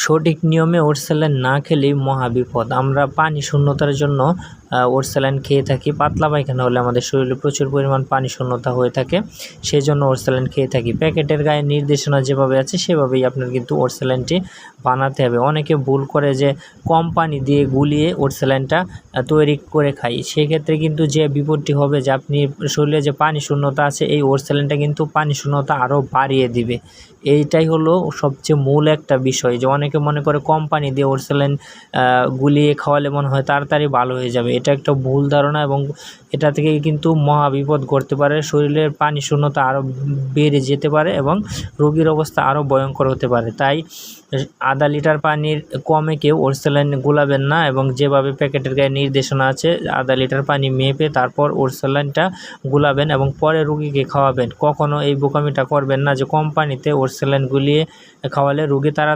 সঠিক নিয়মে oats saline না খেলেই মহাবিপদ। আমরা পানি শূন্যতার জন্য ওটস স্যালাইন খেয়ে থাকি। পাতলা পায়খানা হলে আমাদের শরীরে প্রচুর পরিমাণ পানি শূন্যতা হয়ে থাকে, সেই জন্য ওটস স্যালাইন খেয়ে থাকি। প্যাকেটের গায়ে নির্দেশনা যেভাবে আছে সেভাবেই আপনার কিন্তু ওটস স্যালাইনটি বানাতে হবে। অনেকে ভুল করে যে কম পানি দিয়ে গুলিয়ে ওটস স্যালাইনটা তৈরি করে খাই, সেক্ষেত্রে কিন্তু যে বিপদটি হবে যে আপনি শরীরে যে পানি শূন্যতা আছে এই ওটস স্যালাইনটা কিন্তু পানি শূন্যতা আরও বাড়িয়ে দিবে। এইটাই হলো সবচেয়ে মূল একটা বিষয়, যে অনেকে মনে করে কম পানি দিয়ে ওটস স্যালাইন গুলিয়ে খাওয়ালে মনে হয় তাড়াতাড়ি ভালো হয়ে যাবে। এটা একটা ভুল ধারণা এবং এটা থেকে কিন্তু মহাবিপদ ঘটতে পারে। শরীরের পানি শূন্যতা আরও বেড়ে যেতে পারে এবং রোগীর অবস্থা আরও ভয়ঙ্কর হতে পারে। তাই আধা লিটার পানির কমে কেউ ওটস স্যালাইন গুলাবেন না, এবং যেভাবে প্যাকেটের গায়ে নির্দেশনা আছে আধা লিটার পানি মেপে তারপর ওটস স্যালাইনটা গুলাবেন এবং পরে রোগীকে খাওয়াবেন। কখনো এই বোকামিটা করবেন না যে কম পানিতে ওটস স্যালাইন গুলিয়ে খাওয়ালে রোগী তাড়াতাড়ি